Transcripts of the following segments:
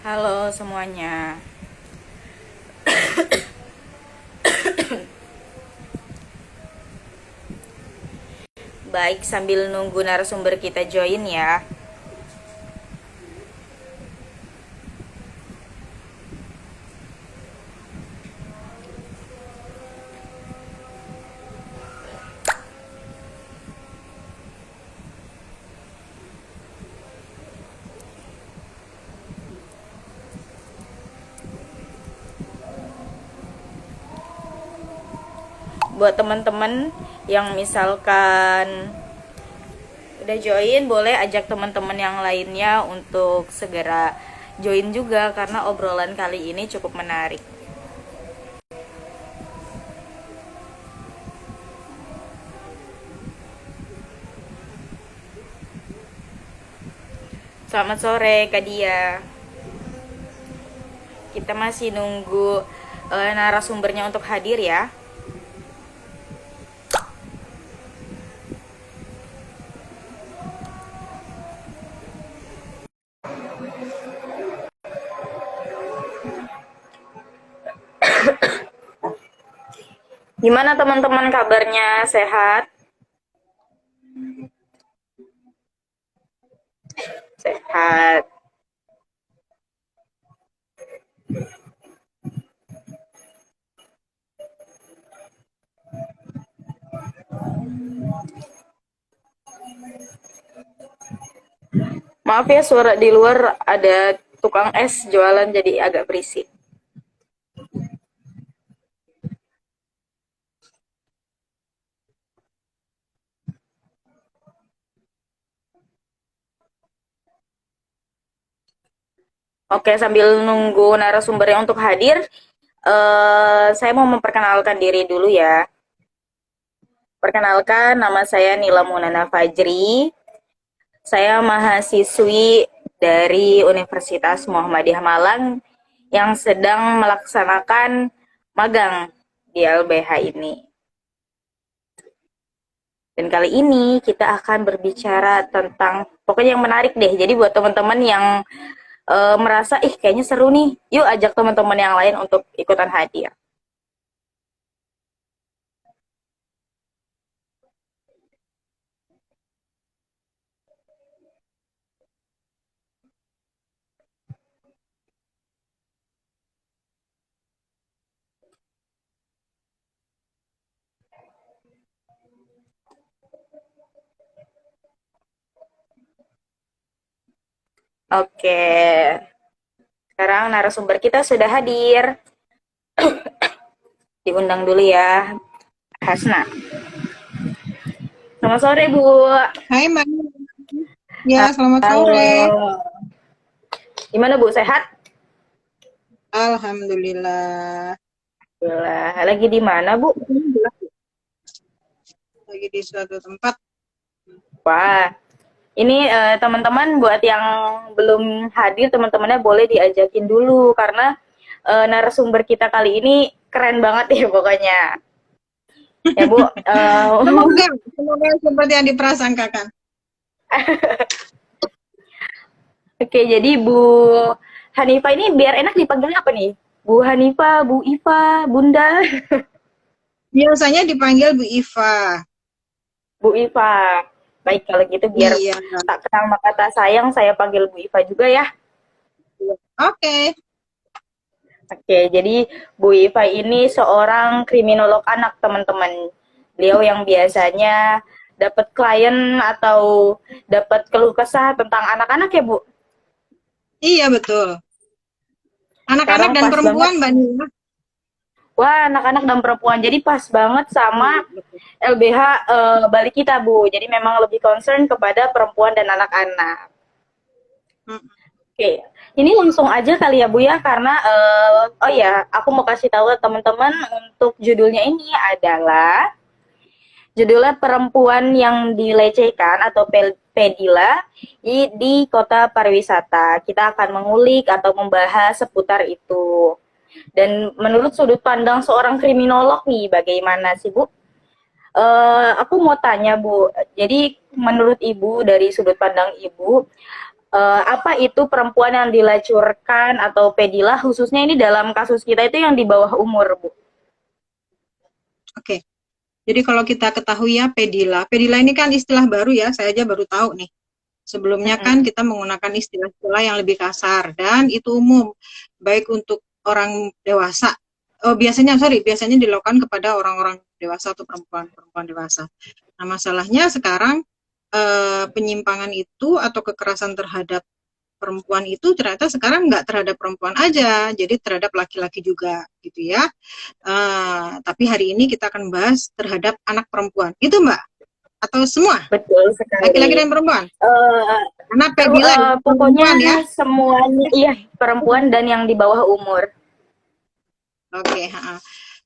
Halo semuanya. Baik, sambil nunggu narasumber kita join ya. Buat teman-teman yang misalkan udah join, boleh ajak teman-teman yang lainnya untuk segera join juga karena obrolan kali ini cukup menarik. Selamat sore Kak Dia. Kita masih nunggu narasumbernya untuk hadir ya. Gimana teman-teman kabarnya? Sehat? Sehat. Maaf ya, suara di luar ada tukang es jualan jadi agak berisik. Oke, sambil nunggu narasumbernya untuk hadir, saya mau memperkenalkan diri dulu ya. Perkenalkan, nama saya Nila Munana Fajri. Saya mahasiswi dari Universitas Muhammadiyah Malang yang sedang melaksanakan magang di LBH ini. Dan kali ini kita akan berbicara tentang pokoknya yang menarik deh. Jadi buat teman-teman yang merasa kayaknya seru nih, yuk ajak teman-teman yang lain untuk ikutan hadir. Oke, sekarang narasumber kita sudah hadir. Diundang dulu ya, Hasna. Selamat sore, Bu. Hai Mbak. Ya, selamat Halo. sore. Gimana, Bu? Sehat? Alhamdulillah. Alhamdulillah. Lagi di mana, Bu? Lagi di suatu tempat. Wah, ini teman-teman buat yang belum hadir, teman-temannya boleh diajakin dulu karena narasumber kita kali ini keren banget ya pokoknya. Ya, Bu. Semoga seperti yang diprasangkakan. Oke, jadi Bu Hanifa ini biar enak dipanggilnya apa nih? Bu Hanifa, Bu Iva, Bunda, Biasanya dipanggil Bu Iva. Bu Iva. Baik, kalau gitu biar Iya. tak kenal maka tak sayang, saya panggil Bu Iva juga ya. Oke. Oke, jadi Bu Iva ini seorang kriminolog anak, teman-teman. Beliau yang biasanya dapat klien atau dapat keluh kesah tentang anak-anak ya, Bu? Iya, betul. Anak-anak Sekarang dan pas banget. perempuan, Mbak Nina. Wah, anak-anak dan perempuan. Jadi pas banget sama LBH balik kita, Bu. Jadi memang lebih concern kepada perempuan dan anak-anak. Oke, ini langsung aja kali ya Bu ya, karena oh ya, aku mau kasih tahu teman-teman untuk judulnya ini adalah judulnya perempuan yang dilecehkan atau pedila di kota pariwisata. Kita akan mengulik atau membahas seputar itu. Dan menurut sudut pandang seorang kriminolog nih, bagaimana sih Bu? Aku mau tanya Bu, jadi menurut Ibu dari sudut pandang Ibu, apa itu perempuan yang dilacurkan atau pedila, khususnya ini dalam kasus kita itu yang di bawah umur, Bu. Oke. Jadi kalau kita ketahui ya pedila. Pedila ini kan istilah baru ya, saya aja baru tahu nih. Sebelumnya kan kita menggunakan istilah-istilah yang lebih kasar dan itu umum baik untuk orang dewasa. Oh, biasanya dilakukan kepada orang-orang dewasa atau perempuan dewasa. Nah, masalahnya sekarang penyimpangan itu atau kekerasan terhadap perempuan itu ternyata sekarang nggak terhadap perempuan aja, jadi terhadap laki-laki juga gitu ya. Tapi hari ini kita akan bahas terhadap anak perempuan, gitu Mbak? Atau semua? Betul sekali. Laki-laki dan perempuan? Karena Pokoknya ya? semuanya, iya, perempuan dan yang di bawah umur. Oke.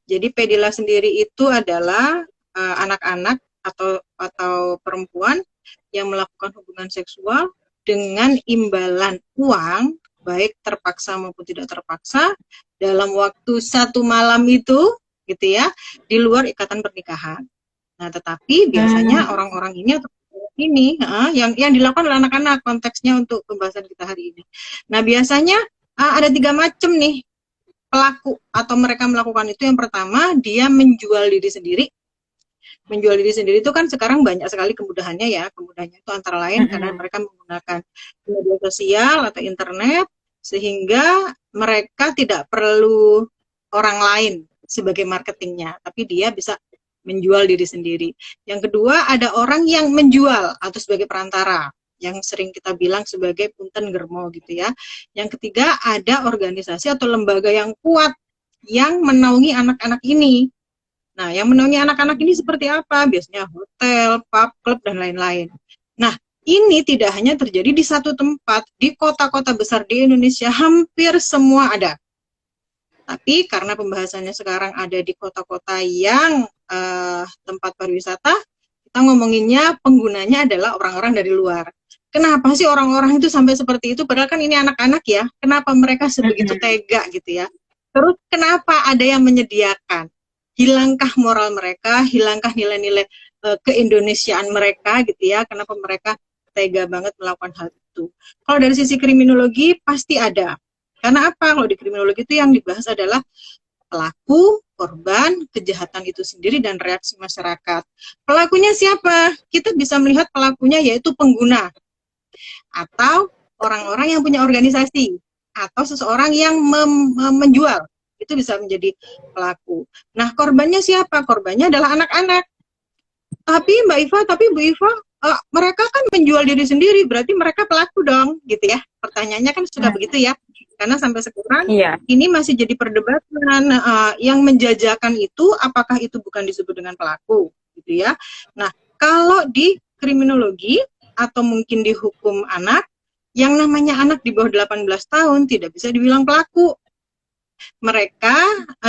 Jadi pedila sendiri itu adalah anak-anak atau perempuan yang melakukan hubungan seksual dengan imbalan uang, baik terpaksa maupun tidak terpaksa, dalam waktu 1 malam itu, gitu ya, di luar ikatan pernikahan. Nah, tetapi biasanya orang-orang ini atau ini yang dilakukan oleh anak-anak, konteksnya untuk pembahasan kita hari ini. Nah, biasanya ada 3 macam nih pelaku atau mereka melakukan itu. Yang pertama, dia menjual diri sendiri. Menjual diri sendiri itu kan sekarang banyak sekali kemudahannya ya. Kemudahannya itu antara lain karena mereka menggunakan media sosial atau internet, sehingga mereka tidak perlu orang lain sebagai marketingnya, tapi dia bisa menjual diri sendiri. Yang kedua, ada orang yang menjual atau sebagai perantara, yang sering kita bilang sebagai punten germo gitu ya. Yang ketiga, ada organisasi atau lembaga yang kuat yang menaungi anak-anak ini. Nah, yang menaungi anak-anak ini seperti apa? Biasanya hotel, pub, klub, dan lain-lain. Nah, ini tidak hanya terjadi di satu tempat, di kota-kota besar di Indonesia hampir semua ada. Tapi karena pembahasannya sekarang ada di kota-kota yang tempat pariwisata, kita ngomonginnya penggunanya adalah orang-orang dari luar. Kenapa sih orang-orang itu sampai seperti itu? Padahal kan ini anak-anak ya. Kenapa mereka sebegitu tega gitu ya? Terus kenapa ada yang menyediakan? Hilangkah moral mereka? Hilangkah nilai-nilai keindonesiaan mereka gitu ya? Kenapa mereka tega banget melakukan hal itu? Kalau dari sisi kriminologi pasti ada. Karena apa? Kalau di kriminologi itu yang dibahas adalah pelaku, korban, kejahatan itu sendiri, dan reaksi masyarakat. Pelakunya siapa? Kita bisa melihat pelakunya yaitu pengguna, atau orang-orang yang punya organisasi, atau seseorang yang menjual. Itu bisa menjadi pelaku. Nah, korbannya siapa? Korbannya adalah anak-anak. Tapi Bu Iva, mereka kan menjual diri sendiri, berarti mereka pelaku dong, gitu ya. Pertanyaannya kan suka begitu ya. Karena sampai sekarang ini masih jadi perdebatan. Yang menjajakan itu, apakah itu bukan disebut dengan pelaku, gitu ya. Nah, kalau di kriminologi atau mungkin di hukum anak, yang namanya anak di bawah 18 tahun tidak bisa dibilang pelaku. Mereka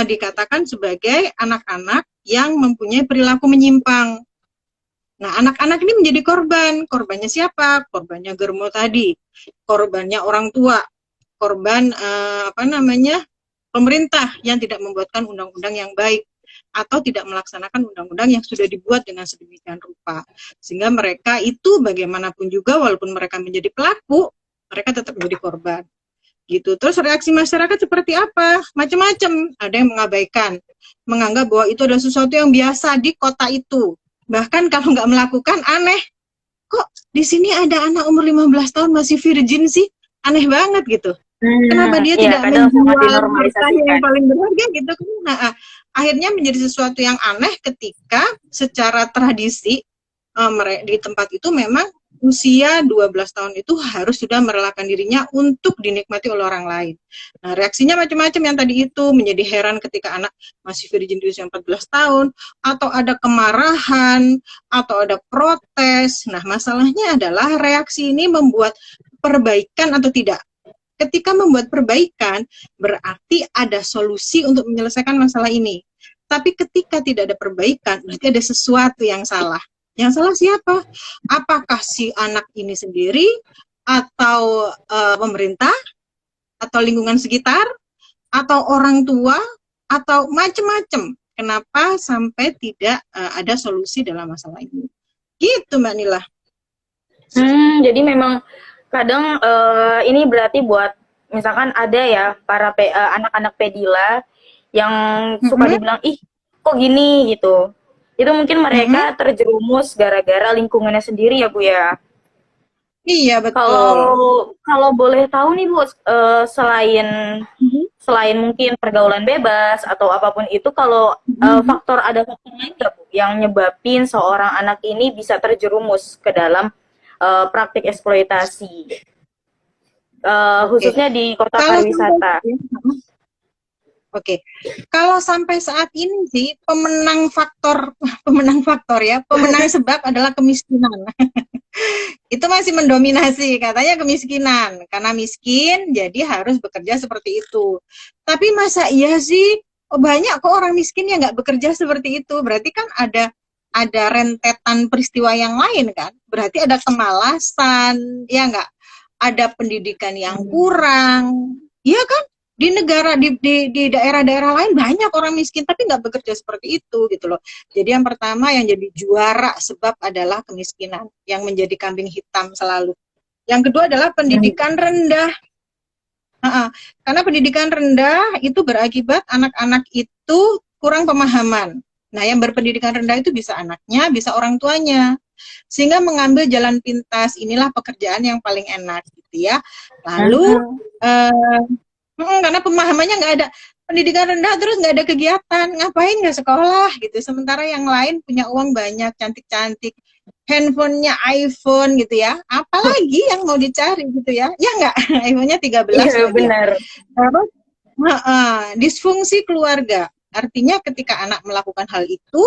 dikatakan sebagai anak-anak yang mempunyai perilaku menyimpang. Nah, anak-anak ini menjadi korban. Korbannya siapa? Korbannya germo tadi. Korbannya orang tua. Korban pemerintah yang tidak membuatkan undang-undang yang baik atau tidak melaksanakan undang-undang yang sudah dibuat dengan sedemikian rupa. Sehingga mereka itu bagaimanapun juga walaupun mereka menjadi pelaku, mereka tetap menjadi korban. Gitu. Terus reaksi masyarakat seperti apa? Macam-macam. Ada yang mengabaikan, menganggap bahwa itu adalah sesuatu yang biasa di kota itu. Bahkan kalau nggak melakukan, aneh. Kok di sini ada anak umur 15 tahun masih virgin sih? Aneh banget gitu. Kenapa dia tidak menjual hartanya yang paling berharga gitu? Nah, akhirnya menjadi sesuatu yang aneh ketika secara tradisi di tempat itu memang usia 12 tahun itu harus sudah merelakan dirinya untuk dinikmati oleh orang lain. Nah, reaksinya macam-macam yang tadi itu, menjadi heran ketika anak masih virgin di usia 14 tahun, atau ada kemarahan, atau ada protes. Nah, masalahnya adalah reaksi ini membuat perbaikan atau tidak. Ketika membuat perbaikan, berarti ada solusi untuk menyelesaikan masalah ini. Tapi ketika tidak ada perbaikan, berarti ada sesuatu yang salah. Yang salah siapa? Apakah si anak ini sendiri, atau pemerintah, atau lingkungan sekitar, atau orang tua, atau macam-macam? Kenapa sampai tidak ada solusi dalam masalah ini? Gitu Mbak Nila. Jadi memang kadang ini berarti buat misalkan ada ya para anak-anak pedila yang suka Mm-mm, dibilang ih kok gini gitu. Itu mungkin mm-mm. mereka terjerumus gara-gara lingkungannya sendiri ya Bu ya. Iya Kalau betul. kalau boleh tahu nih Bu, selain Mhm, selain mungkin pergaulan bebas atau apapun itu, kalau mhm. ada faktor lain nggak Bu yang nyebabin seorang anak ini bisa terjerumus ke dalam praktik eksploitasi, Oke. khususnya di kota Kalau sampai pariwisata. Oke, kalau sampai saat ini sih pemenang faktor, pemenang faktor ya, pemenang sebab adalah kemiskinan. Itu masih mendominasi, katanya kemiskinan. Karena miskin, jadi harus bekerja seperti itu. Tapi masa iya sih, oh, banyak kok orang miskin yang nggak bekerja seperti itu. Berarti kan ada rentetan peristiwa yang lain kan. Berarti ada kemalasan, ya nggak? Ada pendidikan yang kurang, iya kan? Di negara di daerah-daerah lain banyak orang miskin tapi nggak bekerja seperti itu gitu loh. Jadi yang pertama yang jadi juara sebab adalah kemiskinan yang menjadi kambing hitam selalu. Yang kedua adalah pendidikan rendah. Karena pendidikan rendah itu berakibat anak-anak itu kurang pemahaman. Nah, yang berpendidikan rendah itu bisa anaknya, bisa orang tuanya. Sehingga mengambil jalan pintas, inilah pekerjaan yang paling enak gitu ya. Lalu eh, karena pemahamannya nggak ada, pendidikan rendah terus nggak ada kegiatan, ngapain nggak sekolah gitu. Sementara yang lain punya uang banyak, cantik-cantik, handphonenya iPhone gitu ya, apalagi yang mau dicari gitu ya nggak, iPhone-nya 13 Iya lagi ya. benar. Terus disfungsi keluarga, artinya ketika anak melakukan hal itu,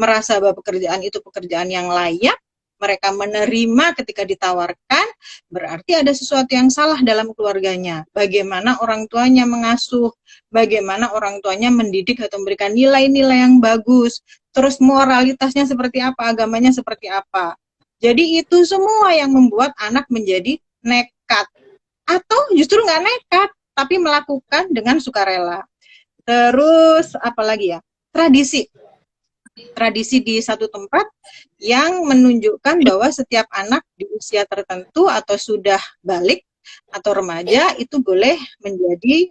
merasa bahwa pekerjaan itu pekerjaan yang layak, mereka menerima ketika ditawarkan, berarti ada sesuatu yang salah dalam keluarganya. Bagaimana orang tuanya mengasuh, bagaimana orang tuanya mendidik atau memberikan nilai-nilai yang bagus, terus moralitasnya seperti apa, agamanya seperti apa. Jadi itu semua yang membuat anak menjadi nekat. Atau justru nggak nekat, tapi melakukan dengan sukarela. Terus apalagi ya? Tradisi. Tradisi di satu tempat yang menunjukkan bahwa setiap anak di usia tertentu atau sudah balik atau remaja itu boleh menjadi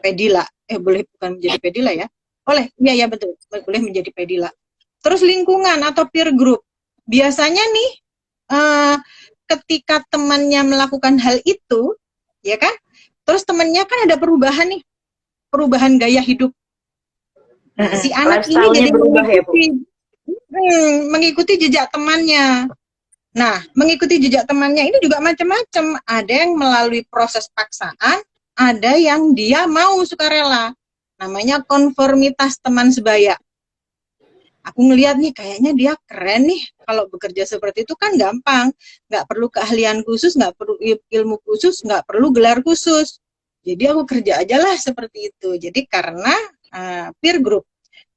pedila. Boleh bukan menjadi pedila ya. Boleh, iya ya betul. Boleh menjadi pedila. Terus lingkungan atau peer group. Biasanya nih uh, ketika temannya melakukan hal itu, ya kan? Terus temannya kan ada perubahan nih, perubahan gaya hidup. Nah, si anak ini Lifestyle-nya jadi berubah ya Bu. mengikuti jejak temannya. Nah, mengikuti jejak temannya ini juga macam-macam. Ada yang melalui proses paksaan, ada yang dia mau sukarela. Namanya konformitas teman sebaya. Aku ngelihat nih kayaknya dia keren nih, kalau bekerja seperti itu kan gampang, nggak perlu keahlian khusus, nggak perlu ilmu khusus, nggak perlu gelar khusus, jadi aku kerja aja lah seperti itu. Jadi karena peer group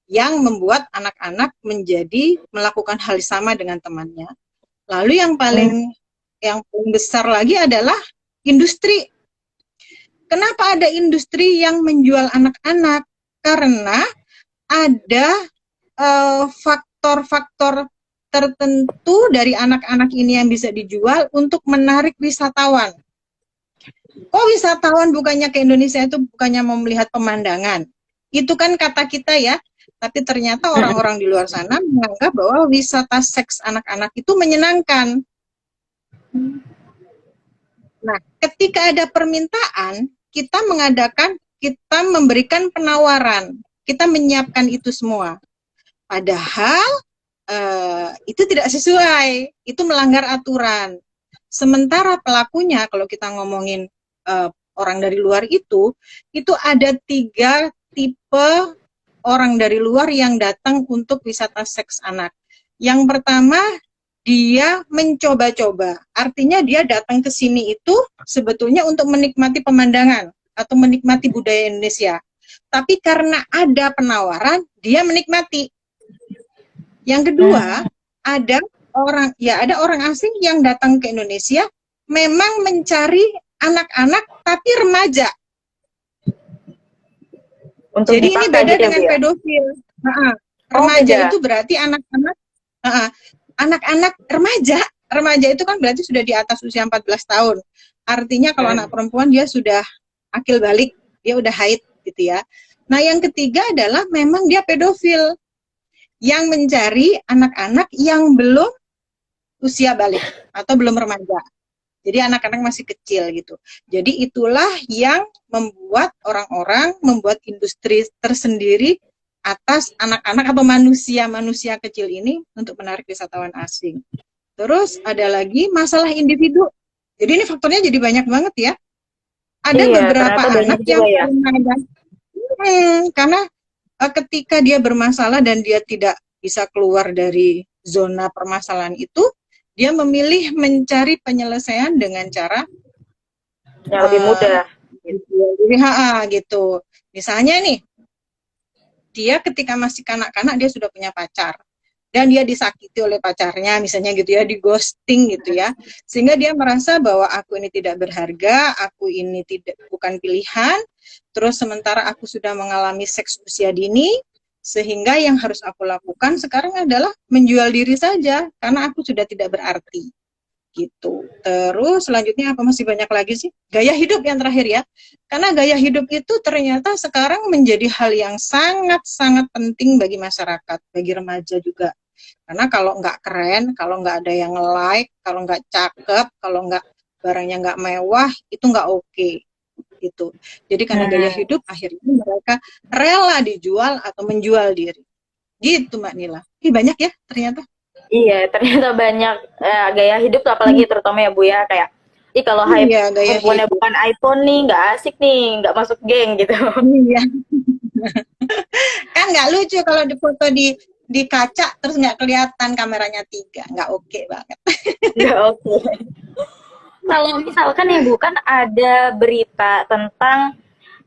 yang membuat anak-anak menjadi melakukan hal sama dengan temannya. Lalu yang paling besar lagi adalah industri. Kenapa ada industri yang menjual anak-anak? Karena ada faktor-faktor tertentu dari anak-anak ini yang bisa dijual untuk menarik wisatawan. Kok wisatawan bukannya ke Indonesia itu bukannya mau melihat pemandangan? Itu kan kata kita ya, tapi ternyata orang-orang di luar sana menganggap bahwa wisata seks anak-anak itu menyenangkan. Nah, ketika ada permintaan, kita memberikan penawaran, kita menyiapkan itu semua. Padahal itu tidak sesuai, itu melanggar aturan. Sementara pelakunya, kalau kita ngomongin orang dari luar itu ada 3 tipe orang dari luar yang datang untuk wisata seks anak. Yang pertama, dia mencoba-coba. Artinya dia datang ke sini itu sebetulnya untuk menikmati pemandangan atau menikmati budaya Indonesia. Tapi karena ada penawaran, dia menikmati. Yang kedua, ada orang asing yang datang ke Indonesia memang mencari anak-anak tapi remaja. Untuk Jadi ini dipakai beda gitu ya Bu dengan ya. pedofil. Oh Remaja beda. itu berarti anak-anak remaja remaja itu kan berarti sudah di atas usia 14 tahun. Artinya kalau anak perempuan dia sudah akil balik, dia udah haid gitu ya. Nah, yang ketiga adalah memang dia pedofil yang mencari anak-anak yang belum usia balik atau belum remaja. Jadi anak-anak masih kecil gitu. Jadi itulah yang membuat orang-orang membuat industri tersendiri atas anak-anak atau manusia-manusia kecil ini untuk menarik wisatawan asing. Terus ada lagi masalah individu. Jadi ini faktornya jadi banyak banget ya. Ada Iya, beberapa ternyata banyak anak yang juga ya. karena ketika dia bermasalah dan dia tidak bisa keluar dari zona permasalahan itu, dia memilih mencari penyelesaian dengan cara Yang lebih mudah. gitu. Misalnya nih, dia ketika masih kanak-kanak dia sudah punya pacar dan dia disakiti oleh pacarnya, misalnya gitu ya, di ghosting gitu ya, sehingga dia merasa bahwa aku ini tidak berharga, aku ini bukan pilihan, terus sementara aku sudah mengalami seks usia dini, sehingga yang harus aku lakukan sekarang adalah menjual diri saja karena aku sudah tidak berarti gitu. Terus selanjutnya apa, masih banyak lagi sih, gaya hidup yang terakhir ya, karena gaya hidup itu ternyata sekarang menjadi hal yang sangat-sangat penting bagi masyarakat, bagi remaja juga. Karena kalau nggak keren, kalau nggak ada yang like, kalau nggak cakep, kalau nggak barangnya nggak mewah, itu nggak oke gitu. Jadi karena gaya hidup akhirnya mereka rela dijual atau menjual diri. Gitu Mbak Nila. Ih, banyak ya ternyata. Iya, ternyata banyak gaya hidup apalagi terutama ya Bu ya, kayak kalau Iya, gaya handphonenya hidup. bukan iPhone nih, nggak asik nih, nggak masuk geng gitu. Iya. Kan nggak lucu kalau di foto di kaca terus nggak kelihatan kameranya 3, nggak oke banget. Nggak oke. Kalau misalkan ya Bu, kan ada berita tentang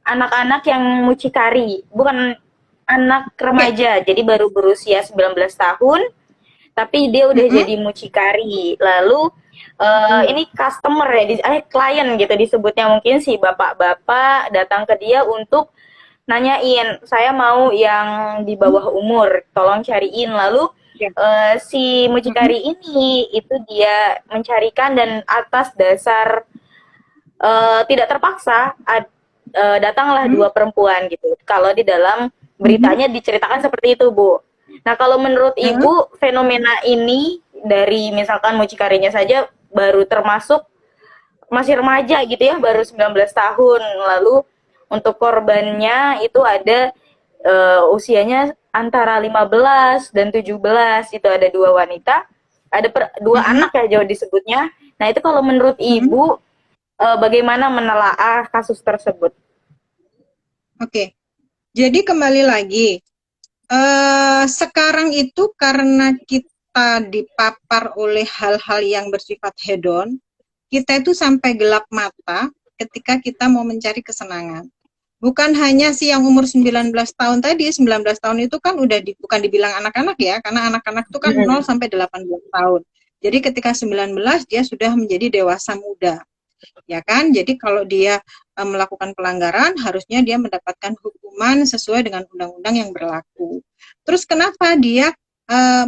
anak-anak yang mucikari, bukan anak remaja, jadi baru berusia 19 tahun, tapi dia udah jadi mucikari. Lalu ini customer ya, klien gitu disebutnya, mungkin si bapak-bapak datang ke dia untuk nanyain, saya mau yang di bawah umur, tolong cariin. Lalu si mucikari ini itu dia mencarikan, dan atas dasar tidak terpaksa datanglah dua perempuan gitu. Kalau di dalam beritanya diceritakan seperti itu, Bu. Nah, kalau menurut Ibu, fenomena ini dari misalkan mucikarinya saja baru termasuk masih remaja gitu ya, baru 19 tahun. Lalu untuk korbannya itu ada usianya antara 15 dan 17, itu ada 2 wanita, ada dua anak ya jauh disebutnya. Nah, itu kalau menurut Ibu bagaimana menelaah kasus tersebut? Oke. Jadi kembali lagi, sekarang itu karena kita dipapar oleh hal-hal yang bersifat hedon, kita itu sampai gelap mata ketika kita mau mencari kesenangan. Bukan hanya si yang umur 19 tahun tadi, 19 tahun itu kan udah bukan dibilang anak-anak ya, karena anak-anak itu kan 0 sampai 18 tahun. Jadi ketika 19 dia sudah menjadi dewasa muda. Ya kan? Jadi kalau dia melakukan pelanggaran, harusnya dia mendapatkan hukuman sesuai dengan undang-undang yang berlaku. Terus kenapa dia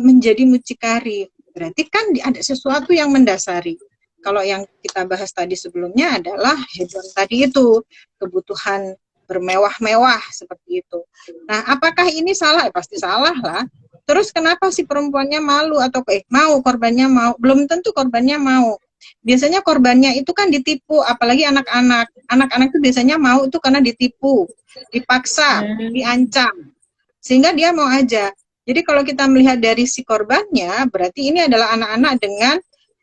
menjadi mucikari? Berarti kan ada sesuatu yang mendasari. Kalau yang kita bahas tadi sebelumnya adalah hedon tadi itu, kebutuhan bermewah-mewah seperti itu. Nah, apakah ini salah? Pasti salah lah. Terus kenapa si perempuannya malu atau mau, korbannya mau? Belum tentu korbannya mau. Biasanya korbannya itu kan ditipu, apalagi anak-anak. Anak-anak itu biasanya mau itu karena ditipu, dipaksa, diancam. Sehingga dia mau aja. Jadi kalau kita melihat dari si korbannya, berarti ini adalah anak-anak dengan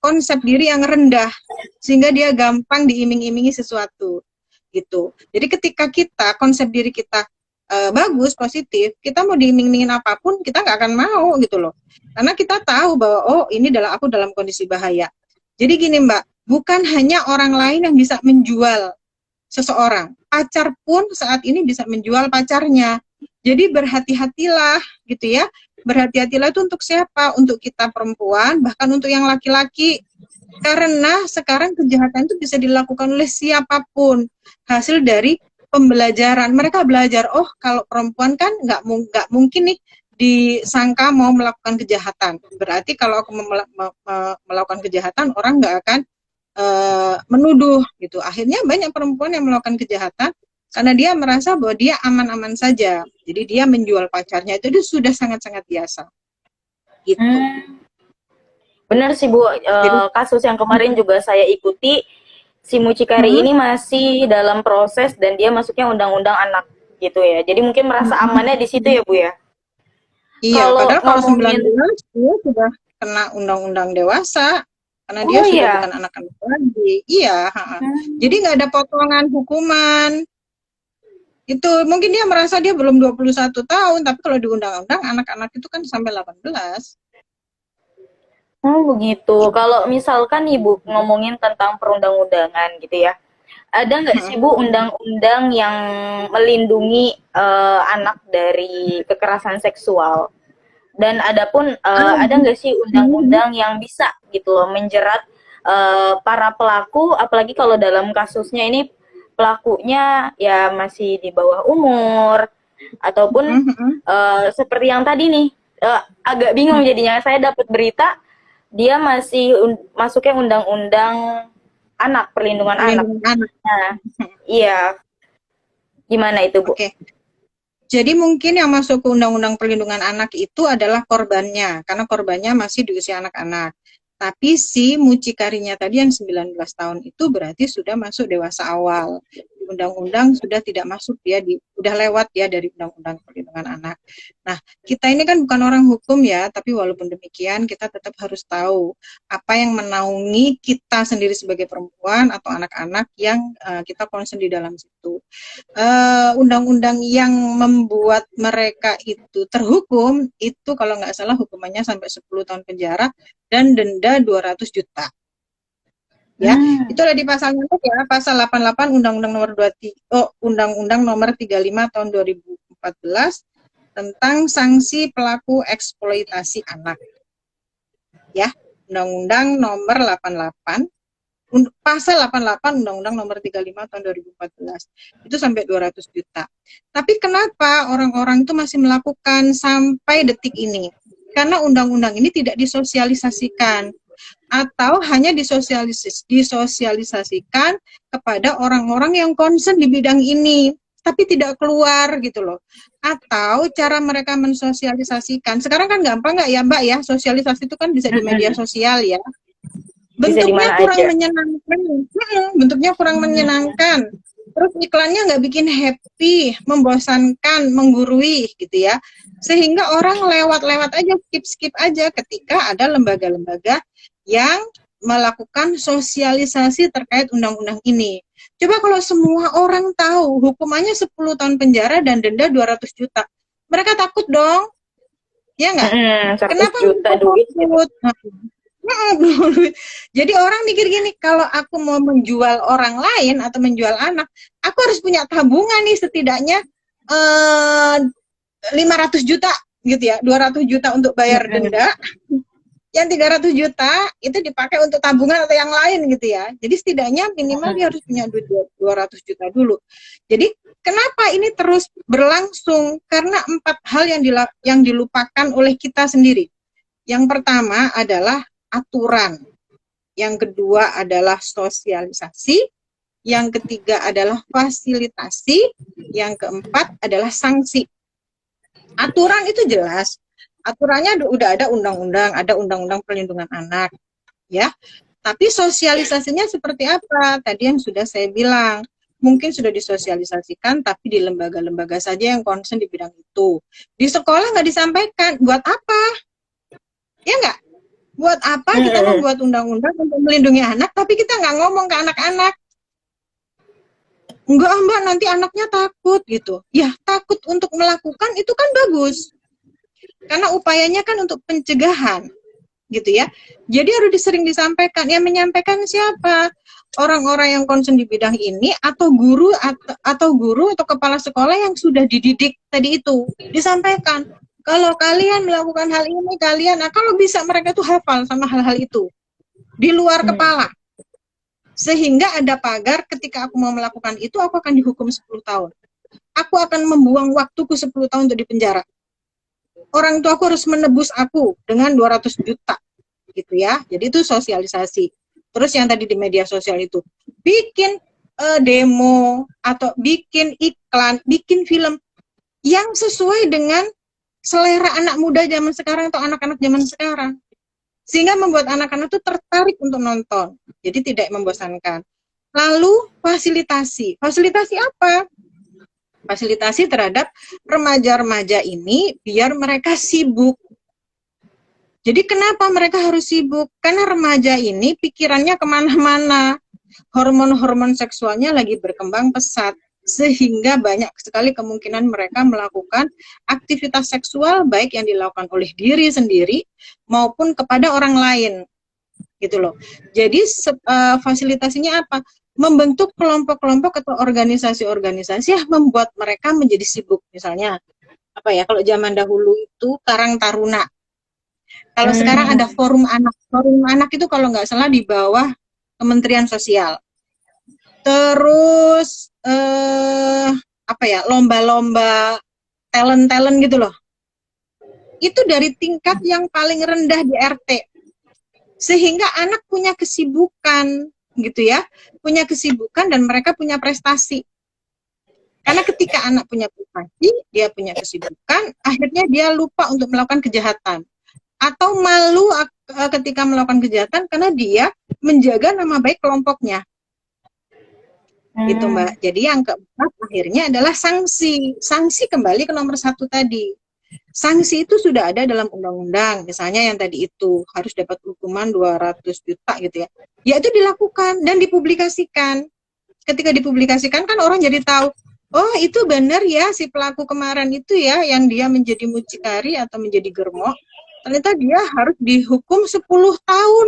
konsep diri yang rendah, sehingga dia gampang diiming-imingi sesuatu gitu. Jadi ketika kita konsep diri kita bagus, positif, kita mau diiming-imingin apapun kita nggak akan mau gitu loh, karena kita tahu bahwa oh ini adalah aku dalam kondisi bahaya. Jadi gini Mbak, bukan hanya orang lain yang bisa menjual seseorang, pacar pun saat ini bisa menjual pacarnya. Jadi berhati-hatilah gitu ya. Berhati-hatilah itu untuk siapa? Untuk kita perempuan, bahkan untuk yang laki-laki. Karena sekarang kejahatan itu bisa dilakukan oleh siapapun. Hasil dari pembelajaran. Mereka belajar, oh kalau perempuan kan nggak mungkin nih disangka mau melakukan kejahatan. Berarti kalau aku melakukan kejahatan, orang nggak akan menuduh gitu. Akhirnya banyak perempuan yang melakukan kejahatan karena dia merasa bahwa dia aman-aman saja. Jadi dia menjual pacarnya itu sudah sangat-sangat biasa. Gitu. Benar sih Bu, Jadi kasus yang kemarin juga saya ikuti, si mucikari hmm, ini masih dalam proses dan dia masuknya undang-undang anak gitu ya. Jadi mungkin merasa amannya di situ ya Bu ya. iya, Kalau padahal kalau ngomongin, 19 dia sudah kena undang-undang dewasa karena dia oh sudah iya, bukan anak-anak lagi. Iya, ha-ha. Jadi hmm, nggak ada potongan hukuman. Itu mungkin dia merasa dia belum 21 tahun, tapi kalau di undang-undang anak-anak itu kan sampai 18. oh begitu. Kalau misalkan Ibu ngomongin tentang perundang-undangan gitu ya, ada nggak sih Bu undang-undang yang melindungi anak dari kekerasan seksual? Dan ada nggak sih undang-undang yang bisa gitu loh menjerat para pelaku, apalagi kalau dalam kasusnya ini pelakunya ya masih di bawah umur ataupun seperti yang tadi nih, agak bingung jadinya saya dapat berita dia masih masuknya undang-undang anak, perlindungan anak. Perlindungan anak. Nah, iya, gimana itu Bu? Oke. Jadi mungkin yang masuk ke Undang-Undang Perlindungan Anak itu adalah korbannya, karena korbannya masih di usia anak-anak. Tapi si mucikarinya tadi yang 19 tahun itu berarti sudah masuk dewasa awal. Di undang-undang sudah tidak masuk dia udah lewat ya dari Undang-Undang Perlindungan Anak. Nah, kita ini kan bukan orang hukum ya, tapi walaupun demikian kita tetap harus tahu apa yang menaungi kita sendiri sebagai perempuan atau anak-anak yang kita concern di dalam situ. Undang-undang yang membuat mereka itu terhukum itu kalau nggak salah hukumannya sampai 10 tahun penjara dan denda 200 juta. Ya, itu ada di pasalnya ya, pasal 88 Undang-Undang nomor 23 Undang-Undang nomor 35 tahun 2014 tentang sanksi pelaku eksploitasi anak. Ya, Undang-Undang nomor 88 pasal 88 Undang-Undang nomor 35 tahun 2014 itu sampai 200 juta. Tapi kenapa orang-orang itu masih melakukan sampai detik ini? Karena undang-undang ini tidak disosialisasikan atau hanya disosialisasikan kepada orang-orang yang concern di bidang ini, tapi tidak keluar gitu loh. Atau cara mereka mensosialisasikan, sekarang kan gampang nggak ya Mbak ya, sosialisasi itu kan bisa di media sosial ya. Bisa di mana aja. Bentuknya kurang menyenangkan. Terus iklannya nggak bikin happy, membosankan, menggurui gitu ya. Sehingga orang lewat-lewat aja, skip aja ketika ada lembaga-lembaga yang melakukan sosialisasi terkait undang-undang ini. Coba kalau semua orang tahu hukumannya 10 tahun penjara dan denda 200 juta. Mereka takut dong. Ya nggak? 100 Kenapa juta mereka duit gitu. takut? Jadi orang mikir gini, kalau aku mau menjual orang lain atau menjual anak, aku harus punya tabungan nih setidaknya 500 juta gitu ya, 200 juta untuk bayar denda, yang 300 juta itu dipakai untuk tabungan atau yang lain gitu ya. Jadi setidaknya minimal dia harus punya duit 200 juta dulu. Jadi kenapa ini terus berlangsung? Karena 4 hal yang dilupakan oleh kita sendiri. Yang pertama adalah aturan, yang kedua adalah sosialisasi, yang ketiga adalah fasilitasi, yang keempat adalah sanksi. Aturan itu jelas, aturannya udah ada undang-undang, ada undang-undang perlindungan anak, ya. Tapi sosialisasinya seperti apa? Tadi yang sudah saya bilang, mungkin sudah disosialisasikan, tapi di lembaga-lembaga saja yang concern di bidang itu. Di sekolah nggak disampaikan, buat apa? Ya nggak? Buat apa kita membuat undang-undang untuk melindungi anak, tapi kita nggak ngomong ke anak-anak? Enggak Mbak, nanti anaknya takut gitu. Ya, takut untuk melakukan itu kan bagus. Karena upayanya kan untuk pencegahan, gitu ya. Jadi harus sering disampaikan. Yang menyampaikan siapa? Orang-orang yang concern di bidang ini atau guru atau kepala sekolah yang sudah dididik tadi itu. Disampaikan. Kalau kalian melakukan hal ini, kalau bisa mereka tuh hafal sama hal-hal itu. Di luar kepala. Sehingga ada pagar ketika aku mau melakukan itu, aku akan dihukum 10 tahun. Aku akan membuang waktuku 10 tahun untuk dipenjara. orang tuaku harus menebus aku dengan 200 juta gitu ya. Jadi itu sosialisasi. Terus yang tadi di media sosial itu bikin demo atau bikin iklan, bikin film yang sesuai dengan selera anak muda zaman sekarang atau anak-anak zaman sekarang. Sehingga membuat anak-anak itu tertarik untuk nonton. Jadi tidak membosankan. Lalu fasilitasi. Fasilitasi apa? Fasilitasi terhadap remaja-remaja ini biar mereka sibuk. Jadi kenapa mereka harus sibuk? Karena remaja ini pikirannya kemana-mana. Hormon-hormon seksualnya lagi berkembang pesat. Sehingga banyak sekali kemungkinan mereka melakukan aktivitas seksual baik yang dilakukan oleh diri sendiri maupun kepada orang lain. Gitu loh. Jadi fasilitasinya apa? Membentuk kelompok-kelompok atau organisasi-organisasi yang membuat mereka menjadi sibuk. Misalnya, apa ya, kalau zaman dahulu itu Karang Taruna. Kalau sekarang ada forum anak. Forum anak itu kalau nggak salah di bawah Kementerian Sosial. Terus apa ya, lomba-lomba talent-talent gitu loh. Itu dari tingkat yang paling rendah di RT. Sehingga anak punya kesibukan gitu ya. Punya kesibukan dan mereka punya prestasi. Karena ketika anak punya prestasi, dia punya kesibukan, akhirnya dia lupa untuk melakukan kejahatan. Atau malu ketika melakukan kejahatan karena dia menjaga nama baik kelompoknya. Itu Mbak. Jadi yang keempat akhirnya adalah sanksi. Sanksi kembali ke nomor 1 tadi. Sanksi itu sudah ada dalam undang-undang. Misalnya yang tadi itu harus dapat hukuman 200 juta gitu ya. Ya itu dilakukan dan dipublikasikan. Ketika dipublikasikan kan orang jadi tahu, oh itu benar ya si pelaku kemarin itu ya yang dia menjadi mucikari atau menjadi germo. Ternyata dia harus dihukum 10 tahun.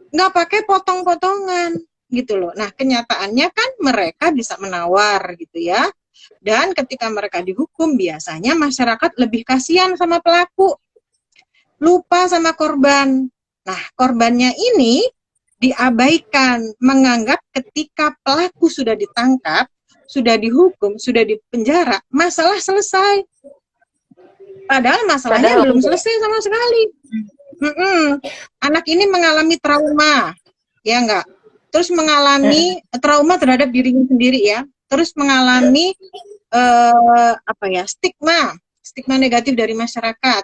Nggak pakai potong-potongan gitu loh. Nah, kenyataannya kan mereka bisa menawar gitu ya. Dan ketika mereka dihukum, biasanya masyarakat lebih kasihan sama pelaku. Lupa sama korban. Nah, korbannya ini diabaikan, menganggap ketika pelaku sudah ditangkap, sudah dihukum, sudah dipenjara, masalah selesai. Padahal masalahnya belum selesai sama sekali. Anak ini mengalami trauma, ya enggak? Terus mengalami trauma terhadap dirinya sendiri ya. Terus mengalami apa ya, stigma negatif dari masyarakat.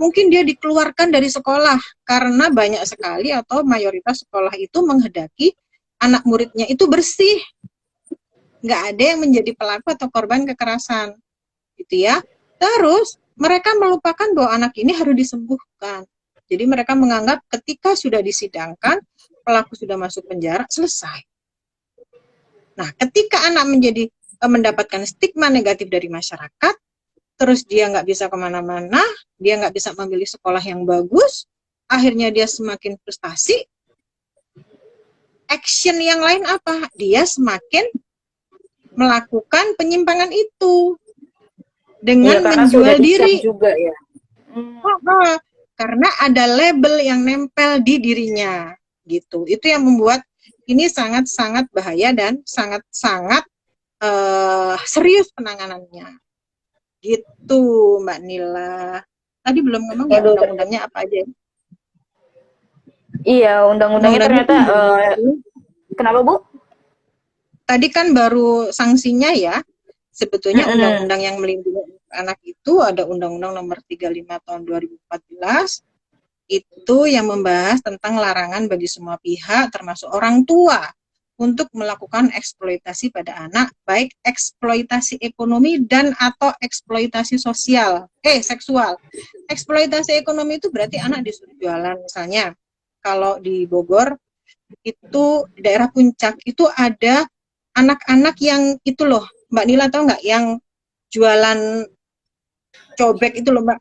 Mungkin dia dikeluarkan dari sekolah karena banyak sekali atau mayoritas sekolah itu menghendaki anak muridnya itu bersih. Nggak ada yang menjadi pelaku atau korban kekerasan. Gitu ya. Terus mereka melupakan bahwa anak ini harus disembuhkan. Jadi mereka menganggap ketika sudah disidangkan, pelaku sudah masuk penjara, selesai. Nah, ketika anak mendapatkan stigma negatif dari masyarakat, terus dia nggak bisa kemana-mana, dia nggak bisa memilih sekolah yang bagus, akhirnya dia semakin frustasi. Action yang lain apa? Dia semakin melakukan penyimpangan itu dengan menjual diri juga ya. Karena ada label yang nempel di dirinya gitu. Itu yang membuat ini sangat-sangat bahaya dan sangat-sangat serius penanganannya gitu Mbak Nila. Tadi belum ngomong ya undang-undangnya apa aja. Iya, undang-undangnya ternyata kenapa Bu? Tadi kan baru sanksinya ya. Sebetulnya undang-undang yang melindungi anak itu ada Undang-Undang Nomor 35 Tahun 2014 itu yang membahas tentang larangan bagi semua pihak termasuk orang tua untuk melakukan eksploitasi pada anak, baik eksploitasi ekonomi dan atau eksploitasi seksual. Eksploitasi ekonomi itu berarti anak disuruh jualan. Misalnya kalau di Bogor itu di daerah Puncak itu ada anak-anak yang itu loh, Mbak Nila tahu nggak, yang jualan cobek itu loh Mbak.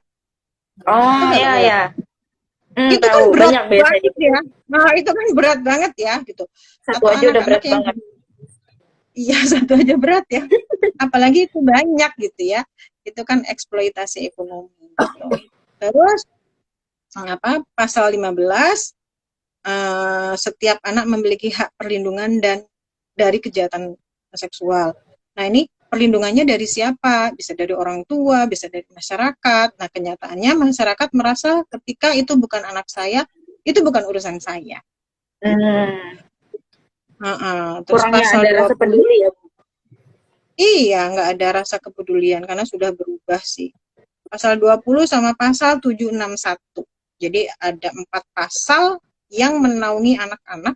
Oh iya ya. Itu kan berat banget ya. Nah itu kan berat banget ya gitu. Satu aja udah berat banget. Iya satu aja berat ya. Apalagi itu banyak gitu ya. Itu kan eksploitasi ekonomi. Gitu. Terus pasal 15 setiap anak memiliki hak perlindungan dan dari kejahatan seksual. Nah ini perlindungannya dari siapa? Bisa dari orang tua, bisa dari masyarakat. Nah, kenyataannya masyarakat merasa ketika itu bukan anak saya, itu bukan urusan saya. Hmm, Terus kurangnya pasal ada rasa 20, peduli ya, Bu. iya, nggak ada rasa kepedulian karena sudah berubah sih. Pasal 20 sama pasal 761. Jadi ada 4 pasal yang menaungi anak-anak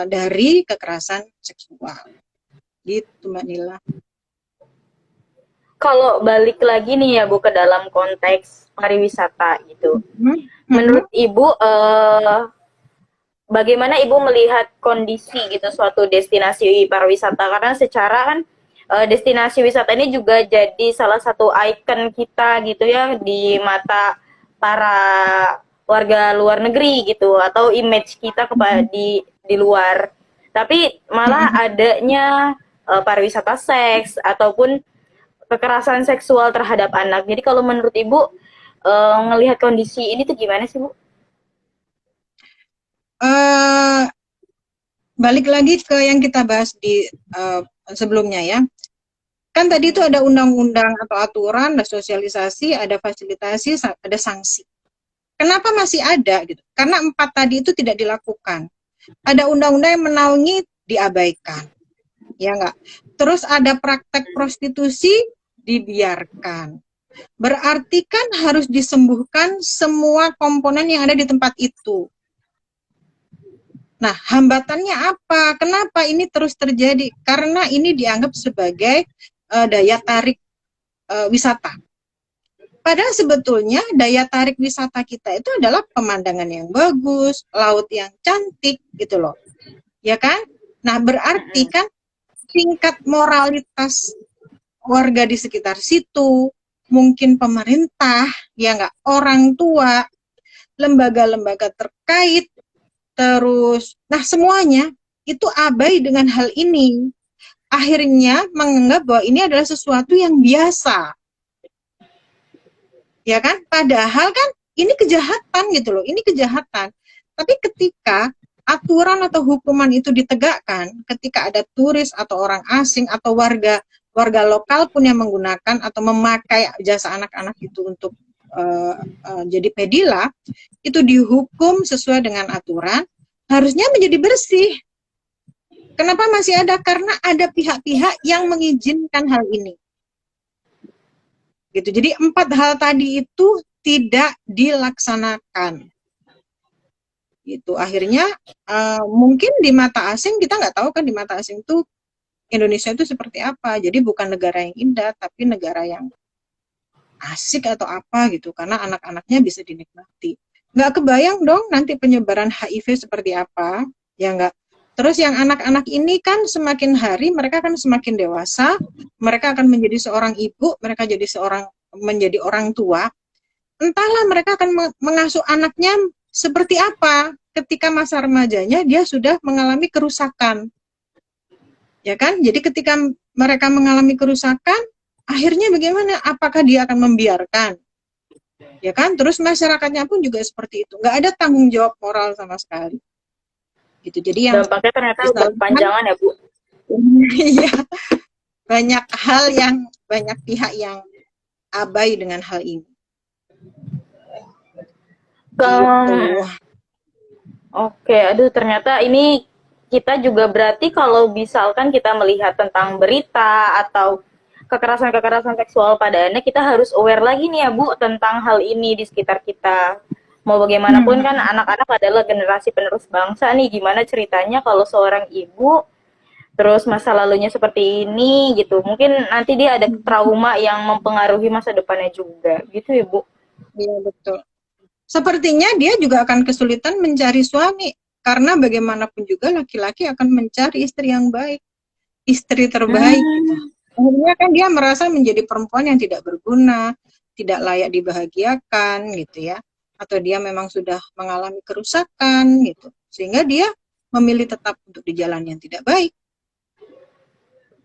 dari kekerasan seksual. Gitu, Mbak Nila. Kalau balik lagi nih ya Bu ke dalam konteks pariwisata gitu. Menurut Ibu bagaimana Ibu melihat kondisi gitu suatu destinasi pariwisata, karena secara kan destinasi wisata ini juga jadi salah satu ikon kita gitu ya di mata para warga luar negeri gitu, atau image kita kepada di luar. Tapi malah adanya pariwisata seks ataupun kekerasan seksual terhadap anak. Jadi kalau menurut Ibu ngelihat kondisi ini tuh gimana sih, Bu? Uh, Balik lagi ke yang kita bahas di sebelumnya ya. Kan tadi itu ada undang-undang atau aturan, ada sosialisasi, ada fasilitasi, ada sanksi. Kenapa masih ada gitu? Karena 4 tadi itu tidak dilakukan. Ada undang-undang yang menaungi, diabaikan. Ya enggak? Terus ada praktek prostitusi, dibiarkan. Berarti kan harus disembuhkan semua komponen yang ada di tempat itu. Nah, hambatannya apa? Kenapa ini terus terjadi? Karena ini dianggap sebagai daya tarik wisata. Padahal sebetulnya daya tarik wisata kita itu adalah pemandangan yang bagus, laut yang cantik gitu loh. Ya kan? Nah, berarti kan tingkat moralitas warga di sekitar situ, mungkin pemerintah, ya enggak, orang tua, lembaga-lembaga terkait, terus, nah semuanya itu abai dengan hal ini. Akhirnya menganggap bahwa ini adalah sesuatu yang biasa. Ya kan? Padahal kan ini kejahatan gitu loh, ini kejahatan. Tapi ketika aturan atau hukuman itu ditegakkan, ketika ada turis atau orang asing atau warga lokal pun yang menggunakan atau memakai jasa anak-anak itu untuk jadi pedila, itu dihukum sesuai dengan aturan, harusnya menjadi bersih. Kenapa masih ada? Karena ada pihak-pihak yang mengizinkan hal ini. Gitu. Jadi 4 hal tadi itu tidak dilaksanakan. Gitu. Akhirnya mungkin di mata asing, kita nggak tahu kan di mata asing itu Indonesia itu seperti apa. Jadi bukan negara yang indah, tapi negara yang asik atau apa gitu, karena anak-anaknya bisa dinikmati. Nggak kebayang dong nanti penyebaran HIV seperti apa, ya nggak. Terus yang anak-anak ini kan semakin hari mereka akan semakin dewasa, mereka akan menjadi seorang ibu, mereka menjadi orang tua. Entahlah mereka akan mengasuh anaknya seperti apa ketika masa remajanya dia sudah mengalami kerusakan. Ya kan? Jadi ketika mereka mengalami kerusakan, akhirnya bagaimana? Apakah dia akan membiarkan? Ya kan? Terus masyarakatnya pun juga seperti itu. Nggak ada tanggung jawab moral sama sekali. Gitu. Jadi yang dampaknya ternyata berkepanjangan ya, Bu. Iya. Banyak hal yang banyak pihak yang abai dengan hal ini. Oke, aduh ternyata ini kita juga berarti kalau misalkan kita melihat tentang berita atau kekerasan-kekerasan seksual pada anak, kita harus aware lagi nih ya Bu tentang hal ini di sekitar kita. Mau bagaimanapun kan anak-anak adalah generasi penerus bangsa nih, gimana ceritanya kalau seorang ibu terus masa lalunya seperti ini gitu, mungkin nanti dia ada trauma yang mempengaruhi masa depannya juga gitu ya Bu. Iya betul. Sepertinya dia juga akan kesulitan mencari suami, karena bagaimanapun juga laki-laki akan mencari istri yang baik, istri terbaik. Akhirnya kan dia merasa menjadi perempuan yang tidak berguna, tidak layak dibahagiakan gitu ya, atau dia memang sudah mengalami kerusakan gitu, sehingga dia memilih tetap untuk di jalan yang tidak baik.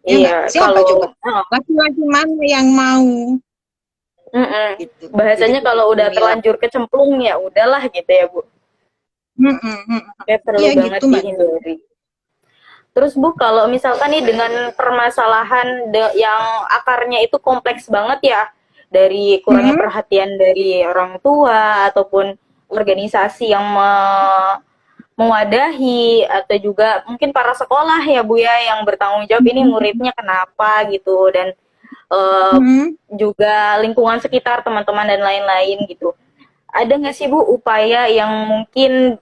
Ya siapa coba? Laki-laki mana yang mau? Gitu. Bahasanya jadi, kalau udah terlanjur kecemplung ya udahlah gitu ya Bu. Kayak perlu ya, banget gitu, dihindari. Terus Bu, kalau misalkan nih dengan permasalahan yang akarnya itu kompleks banget ya, dari kurangnya Mm-mm. perhatian dari orang tua ataupun organisasi yang mewadahi atau juga mungkin para sekolah ya Bu ya yang bertanggung jawab ini muridnya kenapa gitu dan eh, Mm-mm. juga lingkungan sekitar teman-teman dan lain-lain gitu. Ada nggak sih Bu upaya yang mungkin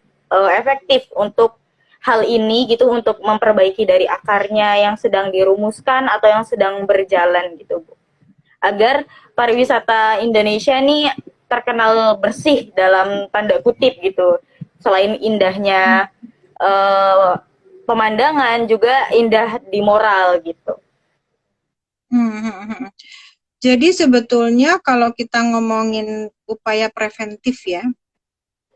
efektif untuk hal ini gitu untuk memperbaiki dari akarnya yang sedang dirumuskan atau yang sedang berjalan gitu Bu? Agar pariwisata Indonesia nih terkenal bersih dalam tanda kutip gitu. Selain indahnya eh, pemandangan juga indah di moral gitu. Mm-mm. Jadi sebetulnya kalau kita ngomongin upaya preventif ya,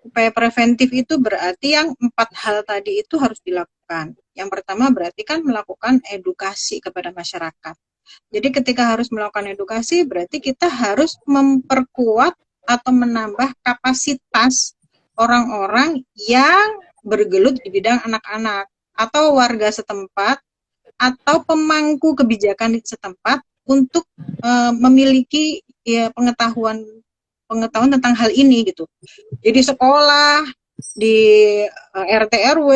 upaya preventif itu berarti yang 4 hal tadi itu harus dilakukan. Yang pertama berarti kan melakukan edukasi kepada masyarakat. Jadi ketika harus melakukan edukasi berarti kita harus memperkuat atau menambah kapasitas orang-orang yang bergelut di bidang anak-anak atau warga setempat atau pemangku kebijakan di setempat untuk memiliki ya, pengetahuan tentang hal ini gitu. Jadi sekolah, di RT RW,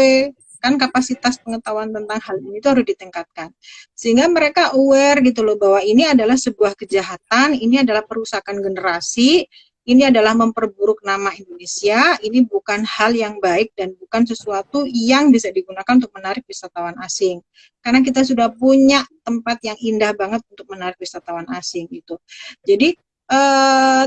kan kapasitas pengetahuan tentang hal ini itu harus ditingkatkan. Sehingga mereka aware gitu loh bahwa ini adalah sebuah kejahatan, ini adalah perusakan generasi, ini adalah memperburuk nama Indonesia, ini bukan hal yang baik dan bukan sesuatu yang bisa digunakan untuk menarik wisatawan asing. Karena kita sudah punya tempat yang indah banget untuk menarik wisatawan asing gitu. Jadi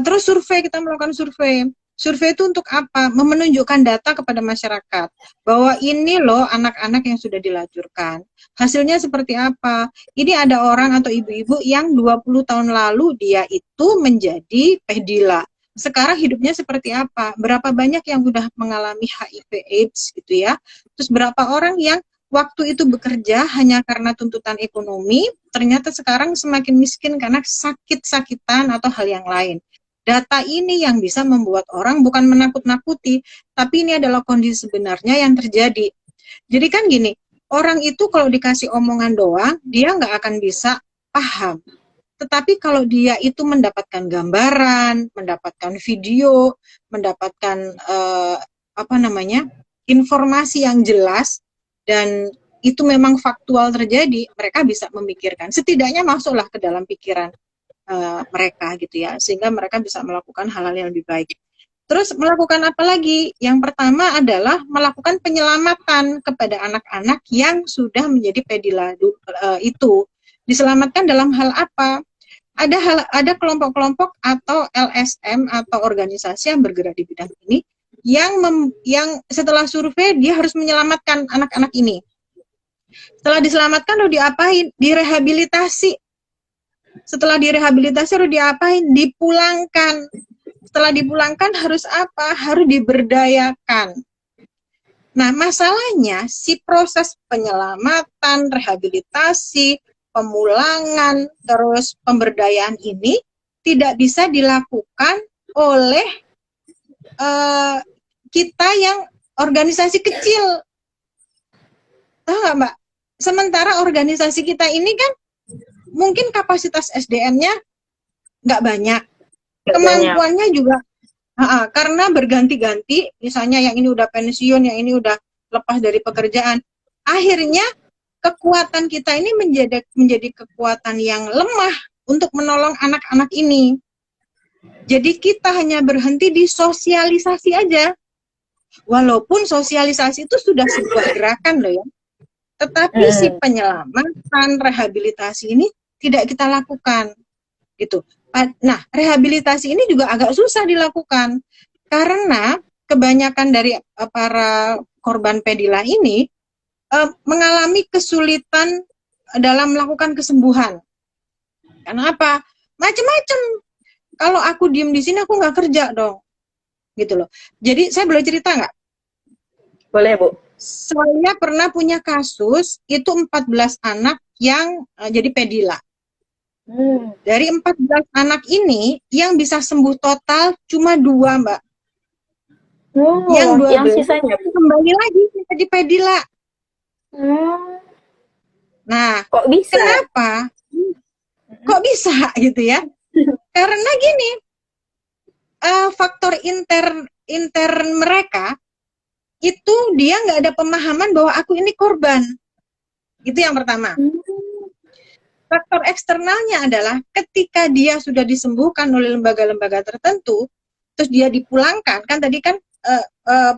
terus kita melakukan survei. Survei itu untuk apa? Menunjukkan data kepada masyarakat bahwa ini loh anak-anak yang sudah dilacurkan. Hasilnya seperti apa? Ini ada orang atau ibu-ibu yang 20 tahun lalu dia itu menjadi pedila. Sekarang hidupnya seperti apa? Berapa banyak yang sudah mengalami HIV AIDS gitu ya. Terus berapa orang yang waktu itu bekerja hanya karena tuntutan ekonomi, ternyata sekarang semakin miskin karena sakit-sakitan atau hal yang lain. Data ini yang bisa membuat orang bukan menakut-nakuti, tapi ini adalah kondisi sebenarnya yang terjadi. Jadi kan gini, orang itu kalau dikasih omongan doang, dia nggak akan bisa paham. Tetapi kalau dia itu mendapatkan gambaran, mendapatkan video, mendapatkan informasi yang jelas dan itu memang faktual terjadi, mereka bisa memikirkan. Setidaknya masuklah ke dalam pikiran mereka gitu ya, sehingga mereka bisa melakukan hal-hal yang lebih baik. Terus melakukan apa lagi? Yang pertama adalah melakukan penyelamatan kepada anak-anak yang sudah menjadi pedila itu. Diselamatkan dalam hal apa? Ada kelompok-kelompok atau LSM atau organisasi yang bergerak di bidang ini yang setelah survei dia harus menyelamatkan anak-anak ini. Setelah diselamatkan lalu diapain? Direhabilitasi. Setelah direhabilitasi harus diapain? Dipulangkan. Setelah dipulangkan harus apa? Harus diberdayakan. Nah, masalahnya si proses penyelamatan, rehabilitasi, pemulangan, terus pemberdayaan ini tidak bisa dilakukan oleh kita yang organisasi kecil. Tahu nggak, Mbak? Sementara organisasi kita ini kan mungkin kapasitas SDM-nya nggak banyak, kemampuannya juga karena berganti-ganti, misalnya yang ini udah pensiun, yang ini udah lepas dari pekerjaan, akhirnya kekuatan kita ini menjadi kekuatan yang lemah untuk menolong anak-anak ini. Jadi kita hanya berhenti di sosialisasi aja, walaupun sosialisasi itu sudah sebuah gerakan loh ya, tetapi si penyelamatan, rehabilitasi ini tidak kita lakukan gitu. Nah, rehabilitasi ini juga agak susah dilakukan karena kebanyakan dari para korban pedila ini mengalami kesulitan dalam melakukan kesembuhan. Kenapa? Macam-macam. Kalau aku diem di sini aku nggak kerja dong, gitu loh. Jadi saya boleh cerita nggak? Boleh Bu. Saya pernah punya kasus itu 14 anak yang jadi pedila. Dari 14 anak ini yang bisa sembuh total cuma 2, Mbak. Yang 12 yang sisanya kembali lagi jadi pedila. Kok bisa? Kenapa? Kok bisa gitu ya? Karena gini, faktor intern mereka itu dia nggak ada pemahaman bahwa aku ini korban. Itu yang pertama. Faktor eksternalnya adalah ketika dia sudah disembuhkan oleh lembaga-lembaga tertentu, terus dia dipulangkan, kan tadi kan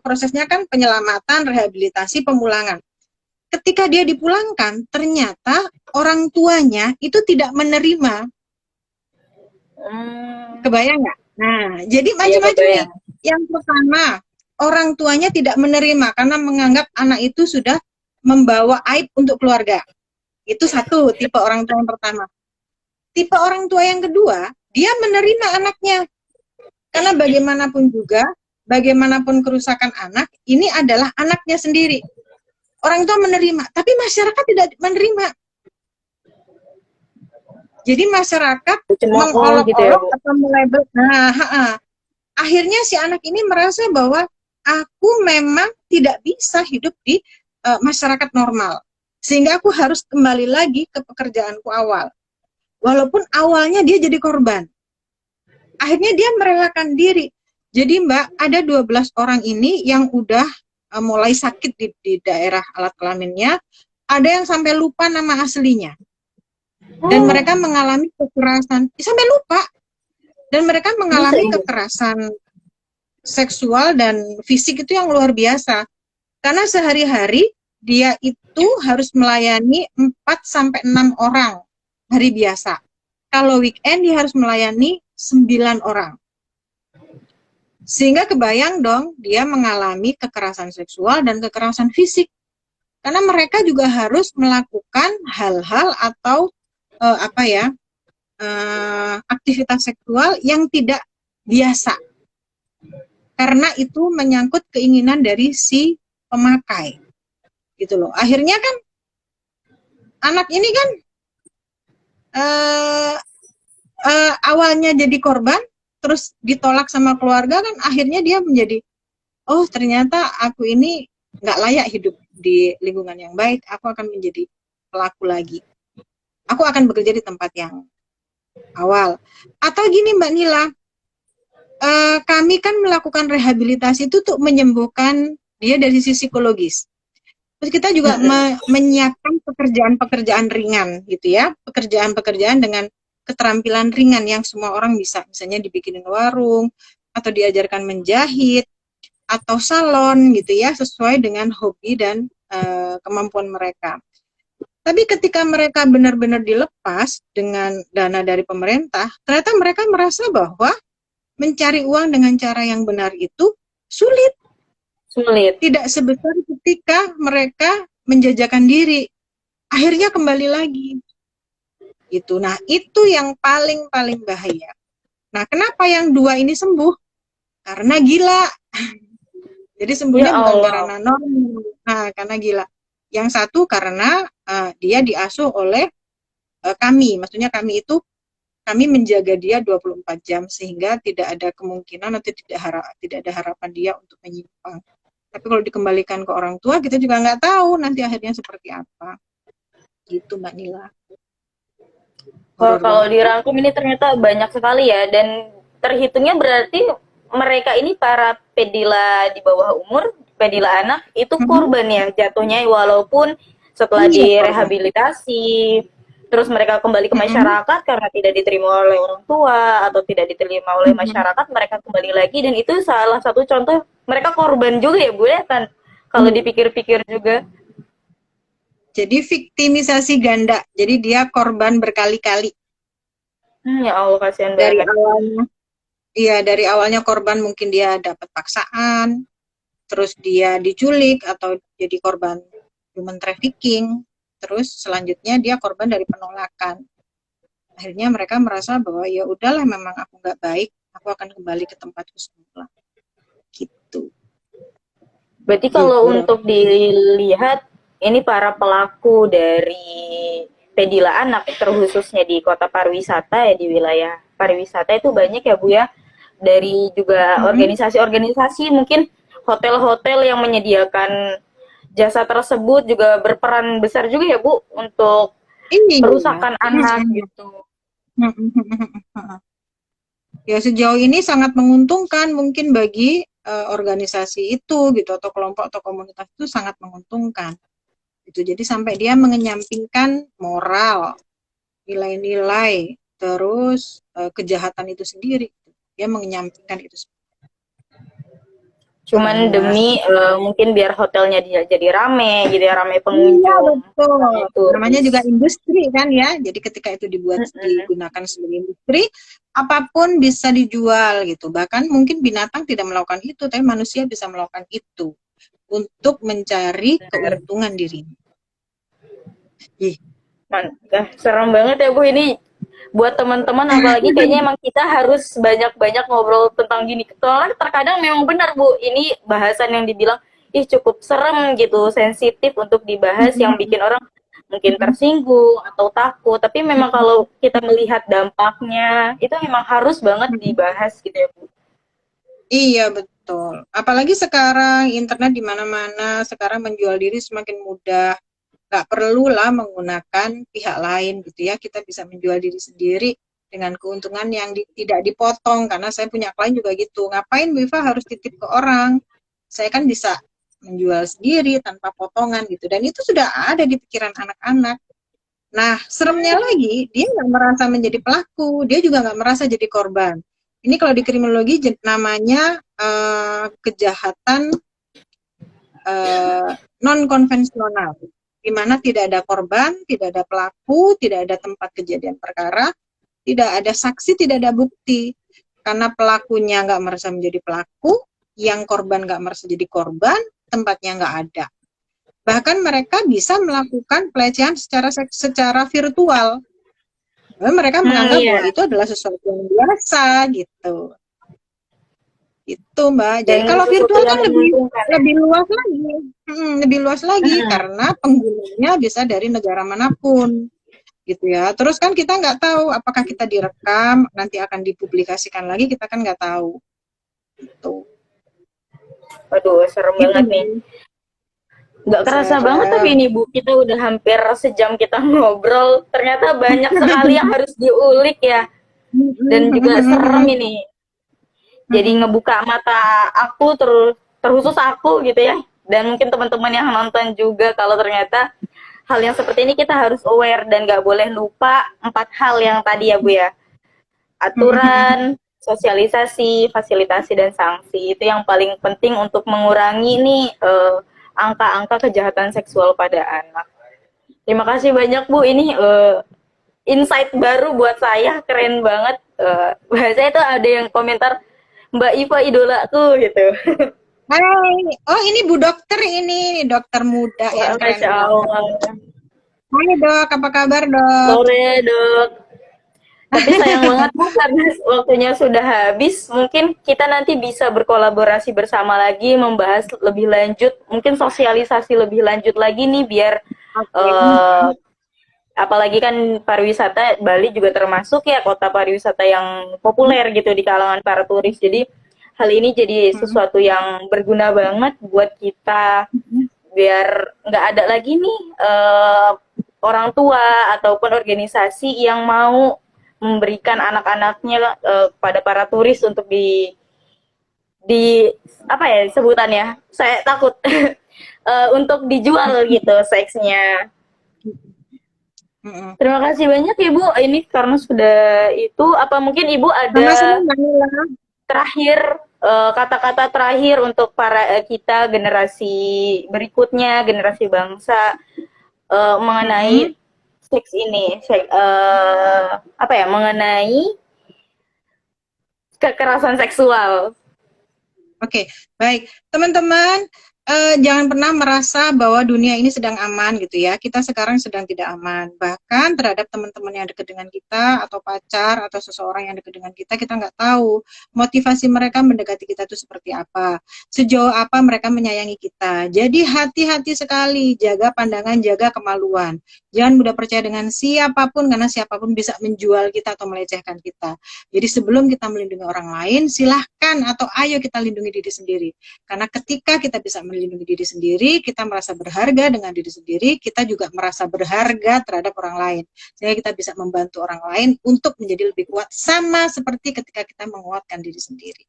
prosesnya kan penyelamatan, rehabilitasi, pemulangan. Ketika dia dipulangkan, ternyata orang tuanya itu tidak menerima. Kebayang nggak? Nah, jadi macam-macam nih. Yang pertama, orang tuanya tidak menerima karena menganggap anak itu sudah membawa aib untuk keluarga. Itu satu, tipe orang tua yang pertama. Tipe orang tua yang kedua, dia menerima anaknya. Karena bagaimanapun juga, bagaimanapun kerusakan anak, ini adalah anaknya sendiri. Orang tua menerima, tapi masyarakat tidak menerima. Jadi masyarakat mengolok-olok gitu ya, atau melabel. Nah, akhirnya si anak ini merasa bahwa aku memang tidak bisa hidup di masyarakat normal. Sehingga aku harus kembali lagi ke pekerjaanku awal. Walaupun awalnya dia jadi korban. Akhirnya dia merelakan diri. Jadi Mbak, ada 12 orang ini yang udah mulai sakit di daerah alat kelaminnya. Ada yang sampai lupa nama aslinya. Dan mereka mengalami kekerasan. Sampai lupa. Dan mereka mengalami kekerasan seksual dan fisik itu yang luar biasa. Karena sehari-hari dia itu harus melayani 4-6 orang hari biasa. Kalau weekend dia harus melayani 9 orang. Sehingga kebayang dong dia mengalami kekerasan seksual dan kekerasan fisik. Karena mereka juga harus melakukan hal-hal atau aktivitas seksual yang tidak biasa. Karena itu menyangkut keinginan dari si pemakai. Gitu loh. Akhirnya kan anak ini kan awalnya jadi korban, terus ditolak sama keluarga kan, akhirnya dia menjadi, oh ternyata aku ini nggak layak hidup di lingkungan yang baik, aku akan menjadi pelaku lagi. Aku akan bekerja di tempat yang awal. Atau gini Mbak Nila, kami kan melakukan rehabilitasi itu untuk menyembuhkan dia dari sisi psikologis. Terus kita juga menyiapkan pekerjaan-pekerjaan ringan gitu ya, pekerjaan-pekerjaan dengan keterampilan ringan yang semua orang bisa, misalnya dibikinin warung, atau diajarkan menjahit, atau salon gitu ya, sesuai dengan hobi dan kemampuan mereka. Tapi ketika mereka benar-benar dilepas dengan dana dari pemerintah, ternyata mereka merasa bahwa mencari uang dengan cara yang benar itu sulit. Tidak sebesar ketika mereka menjajakan diri. Akhirnya kembali lagi. Gitu. Nah, itu yang paling bahaya. Nah, kenapa yang dua ini sembuh? Karena gila. Jadi sembuhnya bukan karena normal. Nah, karena gila. Yang satu karena dia diasuh oleh kami. Maksudnya kami menjaga dia 24 jam sehingga tidak ada kemungkinan atau tidak ada harapan dia untuk menyimpang. Tapi kalau dikembalikan ke orang tua, kita juga nggak tahu nanti akhirnya seperti apa. Gitu Mbak Nila. Kalau dirangkum ini ternyata banyak sekali ya, dan terhitungnya berarti mereka ini para pedila di bawah umur, pedila anak, itu korban ya jatuhnya, walaupun setelah direhabilitasi, terus mereka kembali ke masyarakat karena tidak diterima oleh orang tua atau tidak diterima oleh masyarakat, mereka kembali lagi, dan itu salah satu contoh mereka korban juga ya Bu ya kan, kalau dipikir-pikir juga. Jadi viktimisasi ganda, jadi dia korban berkali-kali. Ya Allah, kasihan dari banget. Awalnya, iya dari awalnya korban mungkin dia dapat paksaan, terus dia diculik atau jadi korban human trafficking, terus selanjutnya dia korban dari penolakan. Akhirnya mereka merasa bahwa ya udahlah memang aku nggak baik, aku akan kembali ke tempatku semula. Gitu. Berarti kalau untuk dilihat ini para pelaku dari pedila anak terkhususnya di kota pariwisata ya, di wilayah pariwisata itu banyak ya Bu ya, dari juga organisasi-organisasi, mungkin hotel-hotel yang menyediakan jasa tersebut juga berperan besar juga ya Bu untuk Iya. perusakan anak gitu. Ya sejauh ini sangat menguntungkan mungkin bagi organisasi itu gitu atau kelompok atau komunitas itu sangat menguntungkan. Gitu. Jadi sampai dia mengenyampingkan moral, nilai-nilai, terus kejahatan itu sendiri. Dia mengenyampingkan itu semua. Keren Cuman banget. demi mungkin biar hotelnya dia jadi rame gitu ya, rame Iya pengunjung, betul. rame Namanya juga turis. industri kan ya. Jadi ketika itu digunakan sebagai industri, apapun bisa dijual gitu. Bahkan mungkin binatang tidak melakukan itu, tapi manusia bisa melakukan itu untuk mencari Benar. keuntungan dirinya. Ih. Serem banget ya Bu ini buat teman-teman, apalagi kayaknya emang kita harus banyak-banyak ngobrol tentang gini. Soalnya terkadang memang benar Bu, ini bahasan yang dibilang ih cukup serem gitu, sensitif untuk dibahas yang bikin orang mungkin tersinggung atau takut. Tapi memang kalau kita melihat dampaknya itu memang harus banget dibahas gitu ya Bu. Iya betul. Apalagi sekarang internet di mana-mana, sekarang menjual diri semakin mudah. Nggak perlulah menggunakan pihak lain gitu ya. Kita bisa menjual diri sendiri dengan keuntungan yang tidak dipotong. Karena saya punya klien juga gitu. Ngapain Bu Iva harus titip ke orang? Saya kan bisa menjual sendiri tanpa potongan gitu. Dan itu sudah ada di pikiran anak-anak. Nah, seremnya lagi, dia nggak merasa menjadi pelaku, dia juga nggak merasa jadi korban. Ini kalau di kriminologi namanya kejahatan non konvensional, di mana tidak ada korban, tidak ada pelaku, tidak ada tempat kejadian perkara, tidak ada saksi, tidak ada bukti. Karena pelakunya nggak merasa menjadi pelaku, yang korban nggak merasa jadi korban, tempatnya nggak ada. Bahkan mereka bisa melakukan pelecehan secara virtual. Mereka menganggap Iya. bahwa itu adalah sesuatu yang biasa gitu. Itu Mbak. Jadi Dan kalau sesuatu virtual yang kan lebih menguntungkan ya. lebih luas lagi. Lebih luas lagi karena penggunanya bisa dari negara manapun gitu ya. Terus kan kita nggak tahu apakah kita direkam, nanti akan dipublikasikan lagi, kita kan nggak tahu. Gitu. Waduh, serem Itu banget nih. Mbak. Nggak kerasa banget tapi Serem. ini Bu, kita udah hampir sejam kita ngobrol. Ternyata banyak sekali yang harus diulik ya. Dan juga serem ini. Jadi ngebuka mata aku terkhusus aku gitu ya. Dan mungkin teman-teman yang nonton juga kalau ternyata hal yang seperti ini kita harus aware dan nggak boleh lupa 4 hal yang tadi ya Bu ya. Aturan, sosialisasi, fasilitasi, dan sanksi. Itu yang paling penting untuk mengurangi nih angka-angka kejahatan seksual pada anak. Terima kasih banyak Bu, ini insight baru buat saya, keren banget. Bahasanya itu ada yang komentar, Mbak Iva idolaku gitu. Hai, oh ini Bu Dokter ini, dokter muda yang keren Masya banget. Allah. Hai Dok, apa kabar Dok? Sore Dok. Tapi sayang banget Bu karena waktunya sudah habis. Mungkin kita nanti bisa berkolaborasi bersama lagi membahas lebih lanjut, mungkin sosialisasi lebih lanjut lagi nih biar Okay. apalagi kan pariwisata Bali juga termasuk ya kota pariwisata yang populer gitu di kalangan para turis. Jadi hal ini jadi sesuatu yang berguna banget buat kita biar nggak ada lagi nih orang tua ataupun organisasi yang mau memberikan anak-anaknya pada para turis untuk di apa ya sebutannya, saya takut untuk dijual gitu seksnya. Terima kasih banyak Ibu, ini karena sudah itu apa mungkin Ibu Sama-sama ada Mbak Nila. terakhir kata-kata terakhir untuk para kita generasi berikutnya, generasi bangsa mengenai seks ini, apa ya, mengenai kekerasan seksual. Oke, baik. Teman-teman, jangan pernah merasa bahwa dunia ini sedang aman gitu ya. Kita sekarang sedang tidak aman. Bahkan terhadap teman-teman yang dekat dengan kita, atau pacar, atau seseorang yang dekat dengan kita nggak tahu motivasi mereka mendekati kita itu seperti apa. Sejauh apa mereka menyayangi kita. Jadi hati-hati sekali, jaga pandangan, jaga kemaluan. Jangan mudah percaya dengan siapapun, karena siapapun bisa menjual kita atau melecehkan kita. Jadi sebelum kita melindungi orang lain, silahkan atau ayo kita lindungi diri sendiri. Karena ketika kita bisa melindungi melindungi diri sendiri, kita merasa berharga dengan diri sendiri, kita juga merasa berharga terhadap orang lain. Sehingga kita bisa membantu orang lain untuk menjadi lebih kuat, sama seperti ketika kita menguatkan diri sendiri.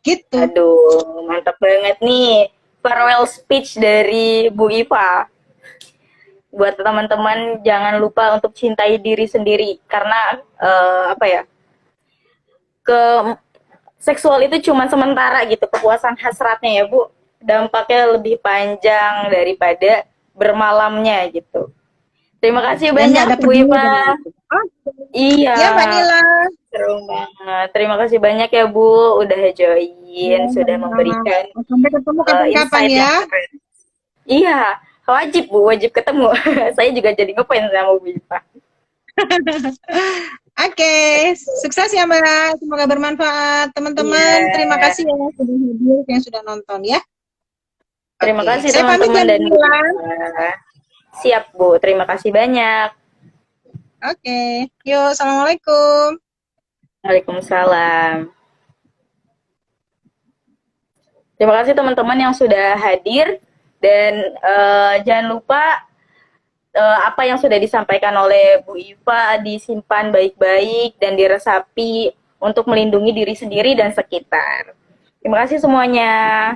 Gitu. Aduh, mantap banget nih. Farewell speech dari Bu Iva. Buat teman-teman, jangan lupa untuk cintai diri sendiri. Karena, apa ya, ke seksual itu cuma sementara gitu, kepuasan hasratnya ya Bu. Dampaknya lebih panjang daripada bermalamnya gitu. Terima kasih Dan nggak banyak ada Bu Iva. Iya, Ya, Vanilla. seru banget. Terima kasih banyak ya Bu, udah join, sudah memberikan Sampai ketemu kapan-kapan insight ya. yang keren. Iya, wajib Bu, wajib ketemu. Saya juga jadi ngefans sama Bu Iva. Oke, sukses ya Mbak. Semoga bermanfaat. Teman-teman, Iya. terima kasih ya sudah hadir, yang sudah nonton ya. Terima Oke, kasih saya pamit teman-teman ya, dan Bu Mila. Iva. Siap Bu, terima kasih banyak. Oke, yuk, assalamualaikum. Waalaikumsalam. Terima kasih teman-teman yang sudah hadir dan jangan lupa apa yang sudah disampaikan oleh Bu Iva disimpan baik-baik dan diresapi untuk melindungi diri sendiri dan sekitar. Terima kasih semuanya.